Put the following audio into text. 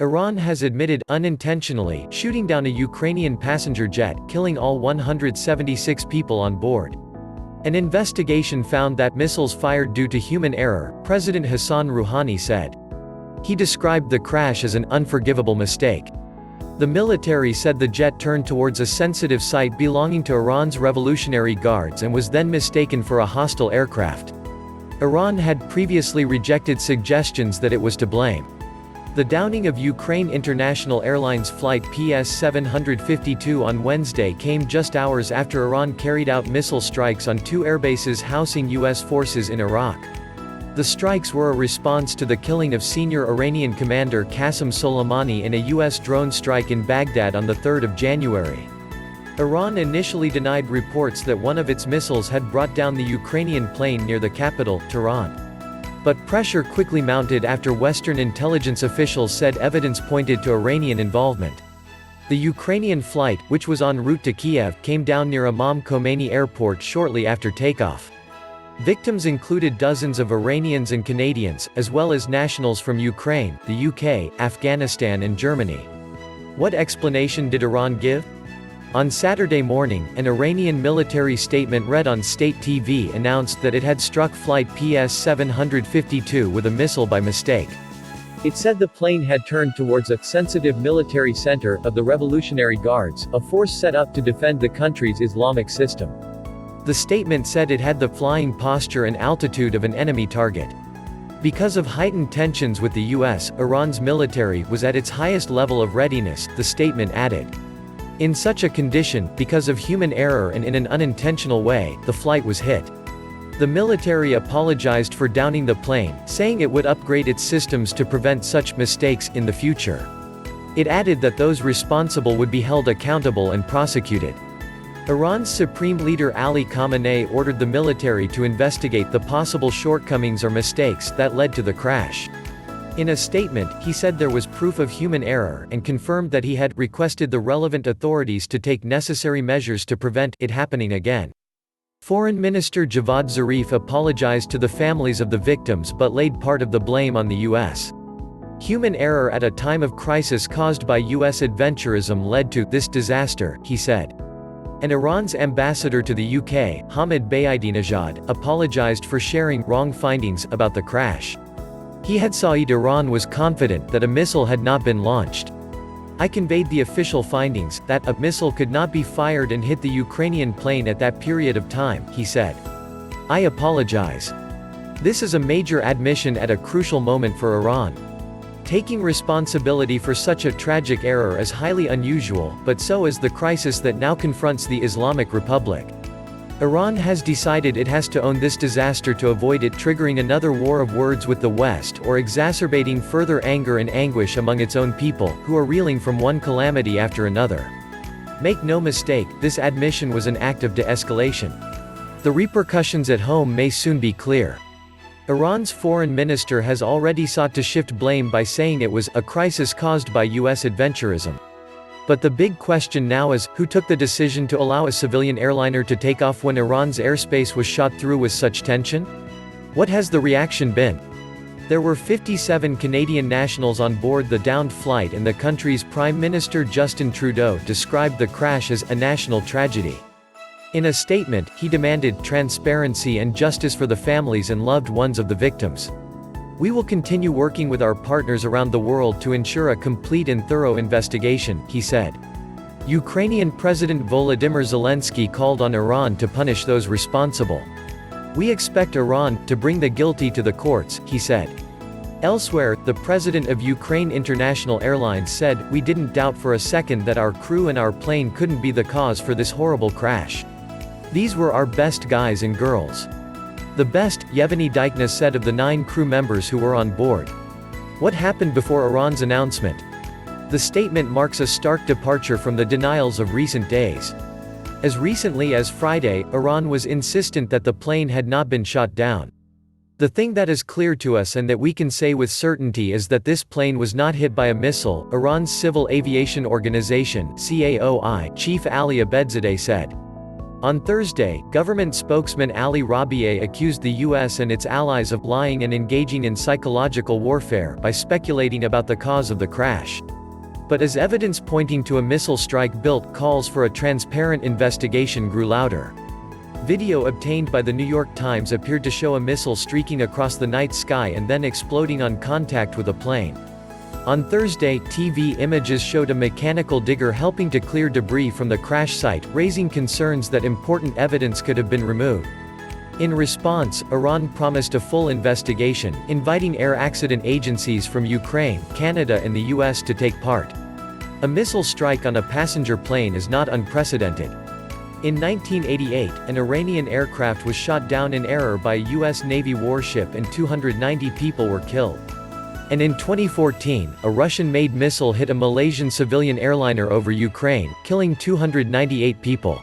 Iran has admitted, unintentionally, shooting down a Ukrainian passenger jet, killing all 176 people on board. An investigation found that missiles fired due to human error, President Hassan Rouhani said. He described the crash as an unforgivable mistake. The military said the jet turned towards a sensitive site belonging to Iran's Revolutionary Guards and was then mistaken for a hostile aircraft. Iran had previously rejected suggestions that it was to blame. The downing of Ukraine International Airlines flight PS-752 on Wednesday came just hours after Iran carried out missile strikes on two airbases housing U.S. forces in Iraq. The strikes were a response to the killing of senior Iranian commander Qasem Soleimani in a U.S. drone strike in Baghdad on 3 January. Iran initially denied reports that one of its missiles had brought down the Ukrainian plane near the capital, Tehran. But pressure quickly mounted after Western intelligence officials said evidence pointed to Iranian involvement. The Ukrainian flight, which was en route to Kiev, came down near Imam Khomeini Airport shortly after takeoff. Victims included dozens of Iranians and Canadians, as well as nationals from Ukraine, the UK, Afghanistan and Germany. What explanation did Iran give? On Saturday morning, an Iranian military statement read on state TV announced that it had struck flight PS-752 with a missile by mistake. It said the plane had turned towards a sensitive military center of the Revolutionary Guards, a force set up to defend the country's Islamic system. The statement said it had the flying posture and altitude of an enemy target. Because of heightened tensions with the U.S., Iran's military was at its highest level of readiness, the statement added. In such a condition, because of human error and in an unintentional way, the flight was hit. The military apologized for downing the plane, saying it would upgrade its systems to prevent such mistakes in the future. It added that those responsible would be held accountable and prosecuted. Iran's supreme leader Ali Khamenei ordered the military to investigate the possible shortcomings or mistakes that led to the crash. In a statement, he said there was proof of human error and confirmed that he had requested the relevant authorities to take necessary measures to prevent it happening again. Foreign Minister Javad Zarif apologized to the families of the victims but laid part of the blame on the U.S. Human error at a time of crisis caused by U.S. adventurism led to this disaster, he said. And Iran's ambassador to the UK, Hamid Beyadinejad, apologized for sharing wrong findings about the crash. He had said Iran was confident that a missile had not been launched. I conveyed the official findings, that a missile could not be fired and hit the Ukrainian plane at that period of time, he said. I apologize. This is a major admission at a crucial moment for Iran. Taking responsibility for such a tragic error is highly unusual, but so is the crisis that now confronts the Islamic Republic. Iran has decided it has to own this disaster to avoid it triggering another war of words with the West or exacerbating further anger and anguish among its own people, who are reeling from one calamity after another. Make no mistake, this admission was an act of de-escalation. The repercussions at home may soon be clear. Iran's foreign minister has already sought to shift blame by saying it was a crisis caused by U.S. adventurism. But the big question now is, who took the decision to allow a civilian airliner to take off when Iran's airspace was shot through with such tension? What has the reaction been? There were 57 Canadian nationals on board the downed flight, and the country's Prime Minister Justin Trudeau described the crash as a national tragedy. In a statement, he demanded transparency and justice for the families and loved ones of the victims. We will continue working with our partners around the world to ensure a complete and thorough investigation, he said. Ukrainian President Volodymyr Zelensky called on Iran to punish those responsible. We expect Iran to bring the guilty to the courts, he said. Elsewhere, the president of Ukraine International Airlines said, "We didn't doubt for a second that our crew and our plane couldn't be the cause for this horrible crash. These were our best guys and girls. The best," Yevgeny Dykna said of the 9 crew members who were on board. What happened before Iran's announcement? The statement marks a stark departure from the denials of recent days. As recently as Friday, Iran was insistent that the plane had not been shot down. The thing that is clear to us and that we can say with certainty is that this plane was not hit by a missile, Iran's Civil Aviation Organization (CAOI) chief Ali Abedzadeh said. On Thursday, government spokesman Ali Rabieh accused the US and its allies of lying and engaging in psychological warfare by speculating about the cause of the crash. But as evidence pointing to a missile strike built, calls for a transparent investigation grew louder. Video obtained by the New York Times appeared to show a missile streaking across the night sky and then exploding on contact with a plane. On Thursday, TV images showed a mechanical digger helping to clear debris from the crash site, raising concerns that important evidence could have been removed. In response, Iran promised a full investigation, inviting air accident agencies from Ukraine, Canada and the US to take part. A missile strike on a passenger plane is not unprecedented. In 1988, an Iranian aircraft was shot down in error by a US Navy warship and 290 people were killed. And in 2014, a Russian-made missile hit a Malaysian civilian airliner over Ukraine, killing 298 people.